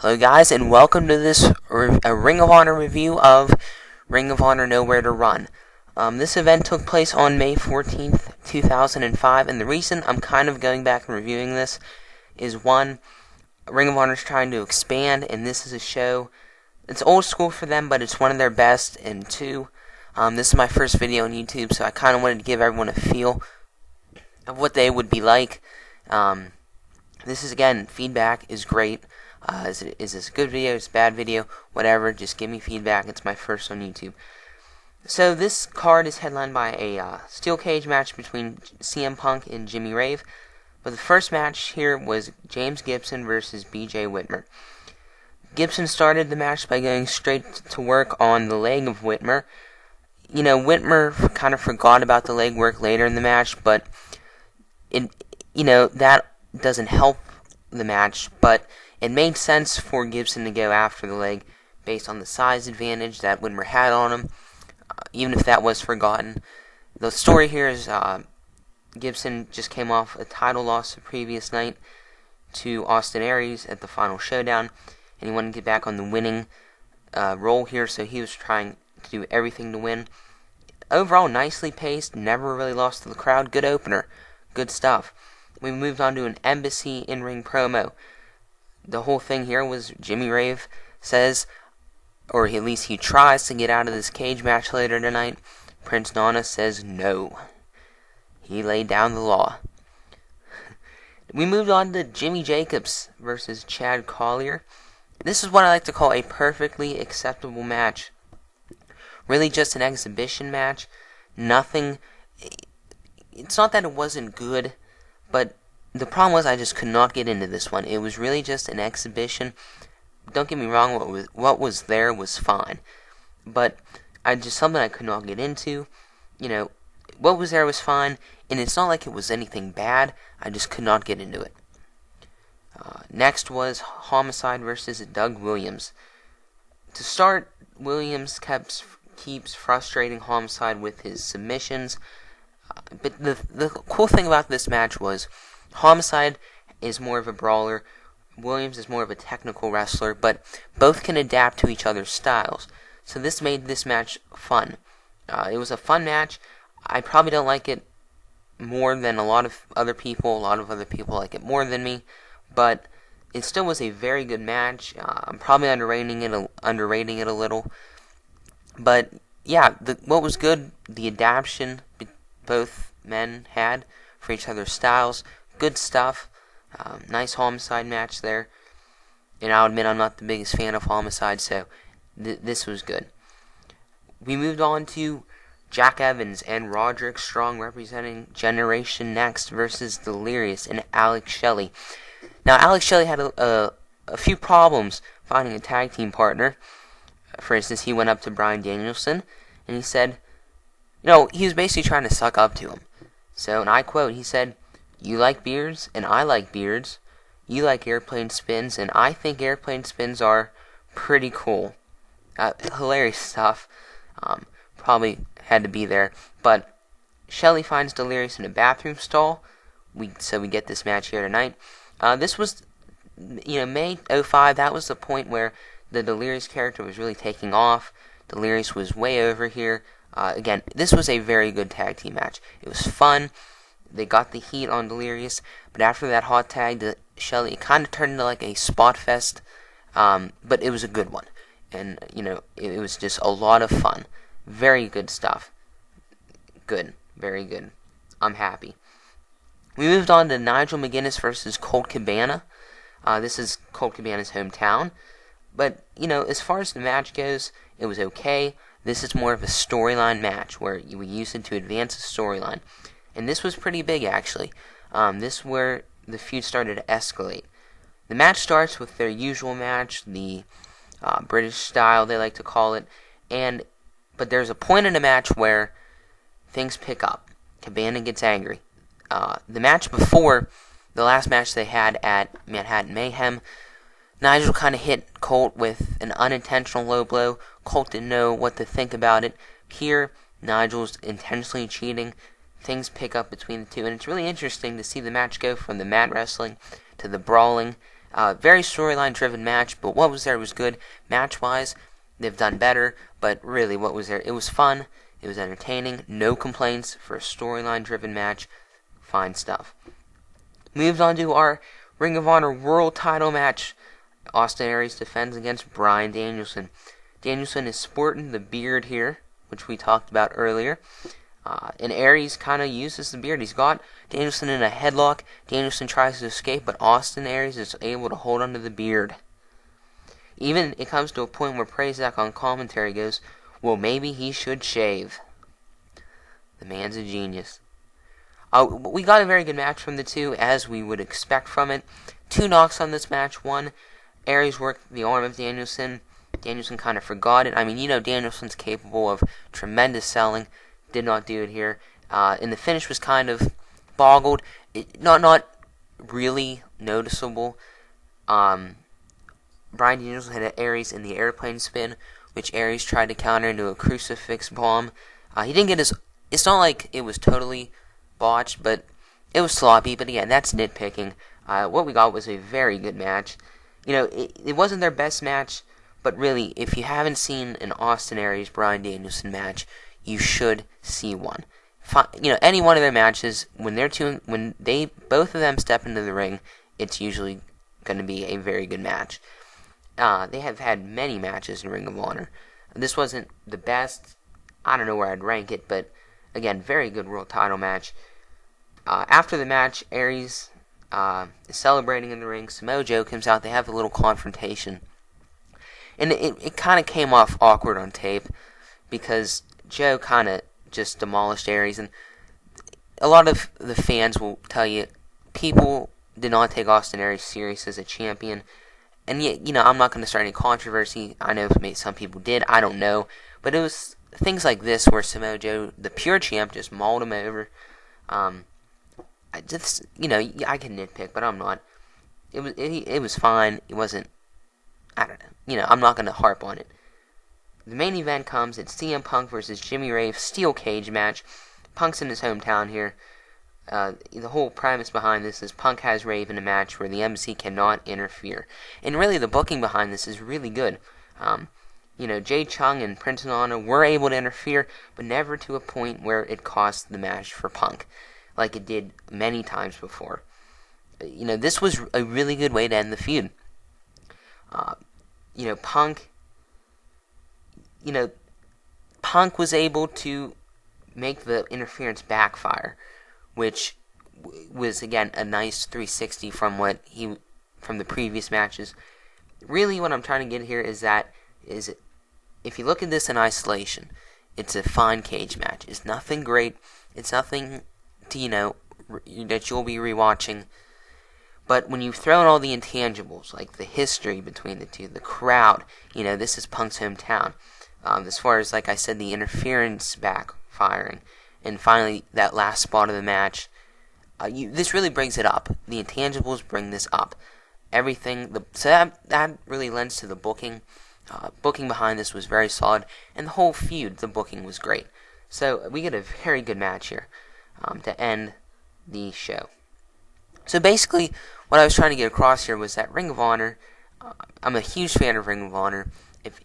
Hello guys, and welcome to this Ring of Honor review of Ring of Honor Nowhere to Run. This event took place on May 14th, 2005, and the reason I'm kind of going back and reviewing this is one, Ring of Honor is trying to expand, and this is a show, it's old school for them, but it's one of their best, and two, this is my first video on YouTube, so I kind of wanted to give everyone a feel of what they would be like. This is, again, feedback is great. Is this a good video? Is it a bad video? Whatever, just give me feedback. It's my first on YouTube. So this card is headlined by a steel cage match between CM Punk and Jimmy Rave. But the first match here was James Gibson versus BJ Whitmer. Gibson started the match by going straight to work on the leg of Whitmer. You know, Whitmer kind of forgot about the leg work later in the match, but that doesn't help the match, but it made sense for Gibson to go after the leg based on the size advantage that Whitmer had on him, even if that was forgotten. The story here is Gibson just came off a title loss the previous night to Austin Aries at the final showdown, and he wanted to get back on the winning role here, so he was trying to do everything to win. Overall, nicely paced, never really lost to the crowd, good opener, good stuff. We moved on to an Embassy in-ring promo. The whole thing here was Jimmy Rave says, or at least he tries to get out of this cage match later tonight. Prince Nana says no. He laid down the law. We moved on to Jimmy Jacobs versus Chad Collyer. This is what I like to call a perfectly acceptable match. Really just an exhibition match. Nothing. It's not that it wasn't good, but the problem was I just could not get into this one. It was really just an exhibition. Don't get me wrong, what was there was fine. But something I could not get into. You know, what was there was fine, and it's not like it was anything bad. I just could not get into it. Next was Homicide versus Doug Williams. To start, Williams keeps frustrating Homicide with his submissions. But the cool thing about this match was Homicide is more of a brawler, Williams is more of a technical wrestler, but both can adapt to each other's styles. So this made this match fun. It was a fun match. I probably don't like it more than a lot of other people. A lot of other people like it more than me, but it still was a very good match. I'm probably underrating it a little. But yeah, what was good, the adaptation both men had for each other's styles. Good stuff. Nice Homicide match there. And I'll admit I'm not the biggest fan of Homicide, so this was good. We moved on to Jack Evans and ROH representing Generation Next versus Delirious and ROH. Now, ROH had a few problems finding a tag team partner. For instance, he went up to Bryan Danielson and he said, he was basically trying to suck up to him. So, and I quote, he said, "You like beards, and I like beards. You like airplane spins, and I think airplane spins are pretty cool." Hilarious stuff. Probably had to be there. But Shelley finds Delirious in a bathroom stall. So we get this match here tonight. This was, May 05. That was the point where the Delirious character was really taking off. Delirious was way over here. Again, this was a very good tag team match. It was fun. They got the heat on Delirious, but after that hot tag to Shelley, it kind of turned into like a spot fest, but it was a good one. And, it was just a lot of fun. Very good stuff. Good. Very good. I'm happy. We moved on to Nigel McGuinness versus Colt Cabana. This is Colt Cabana's hometown. But, as far as the match goes, it was okay. This is more of a storyline match where we use it to advance a storyline. And this was pretty big, actually. This is where the feud started to escalate. The match starts with their usual match, the British style, they like to call it. But there's a point in the match where things pick up. Cabana gets angry. The match before, the last match they had at Manhattan Mayhem, Nigel kind of hit Colt with an unintentional low blow. Colt didn't know what to think about it. Here, Nigel's intentionally cheating. Things pick up between the two, and it's really interesting to see the match go from the mat wrestling to the brawling. Very storyline-driven match, but what was there was good. Match-wise, they've done better, but really, what was there? It was fun. It was entertaining. No complaints for a storyline-driven match. Fine stuff. Moved on to our Ring of Honor World Title match. Austin Aries defends against Bryan Danielson. Danielson is sporting the beard here, which we talked about earlier. And Aries kind of uses the beard. He's got Danielson in a headlock. Danielson tries to escape, but Austin Aries is able to hold onto the beard. Even it comes to a point where Prazak on commentary goes, well, maybe he should shave. The man's a genius. We got a very good match from the two, as we would expect from it. 2 knocks on this match. 1, Aries worked the arm of Danielson. Danielson kind of forgot it. I mean, Danielson's capable of tremendous selling. Did not do it here. And the finish was kind of boggled. Not really noticeable. Bryan Danielson had Aries in the airplane spin, which Aries tried to counter into a crucifix bomb. He didn't get his... It's not like it was totally botched, but it was sloppy. But again, that's nitpicking. What we got was a very good match. It wasn't their best match, but really, if you haven't seen an Austin Aries Bryan Danielson match, you should see one. Any one of their matches, when both of them step into the ring, it's usually going to be a very good match. They have had many matches in Ring of Honor. This wasn't the best. I don't know where I'd rank it, but again, very good world title match. After the match, Aries is celebrating in the ring. Samoa Joe comes out. They have a little confrontation. And it kind of came off awkward on tape because Joe kind of just demolished Aries. And a lot of the fans will tell you people did not take Austin Aries serious as a champion. And yet, I'm not going to start any controversy. I know maybe some people did. I don't know. But it was things like this where Samoa Joe, the pure champ, just mauled him over. I can nitpick, but I'm not. It was fine. It wasn't, I don't know. I'm not going to harp on it. The main event comes. It's CM Punk versus Jimmy Rave steel cage match. Punk's in his hometown here. The whole premise behind this is Punk has Rave in a match where the embassy cannot interfere. And really, the booking behind this is really good. Jay Chung and Prince Nana were able to interfere, but never to a point where it cost the match for Punk, like it did many times before. This was a really good way to end the feud. Punk was able to make the interference backfire, which was, again, a nice 360 from the previous matches. Really, what I'm trying to get here is if you look at this in isolation, it's a fine cage match. It's nothing great. It's nothing to, that you'll be rewatching. But when you throw in all the intangibles, like the history between the two, the crowd, this is Punk's hometown. As far as, like I said, the interference backfiring, and finally that last spot of the match, this really brings it up. The intangibles bring this up. So that really lends to the booking. Booking behind this was very solid, and the whole feud, the booking was great. So we get a very good match here to end the show. So basically, what I was trying to get across here was that Ring of Honor, I'm a huge fan of Ring of Honor. If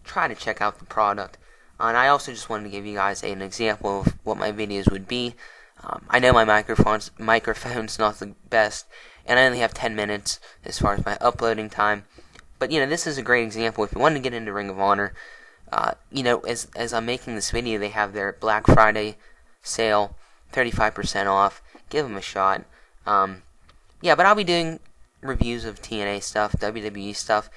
try to check out the product. And I also just wanted to give you guys an example of what my videos would be. I know my microphone's not the best, and I only have 10 minutes as far as my uploading time. But this is a great example. If you want to get into Ring of Honor, as I'm making this video, they have their Black Friday sale, 35% off. Give them a shot. But I'll be doing reviews of TNA stuff, WWE stuff.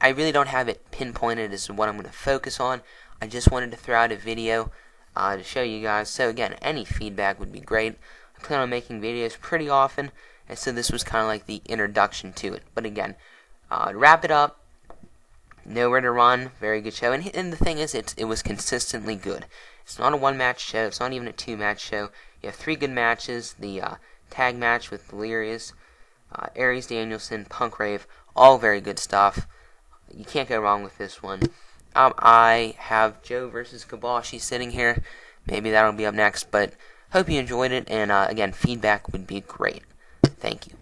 I really don't have it pinpointed as to what I'm going to focus on. I just wanted to throw out a video to show you guys. So again, any feedback would be great. I plan on making videos pretty often, and so this was kind of like the introduction to it. But again, to wrap it up, Nowhere to Run, very good show. And the thing is, it was consistently good. It's not a one-match show. It's not even a two-match show. You have 3 good matches. The tag match with Delirious, Aries, Danielson, Punk, Rave, all very good stuff. You can't go wrong with this one. I have Joe versus Kabashi sitting here. Maybe that'll be up next, but hope you enjoyed it, and again, feedback would be great. Thank you.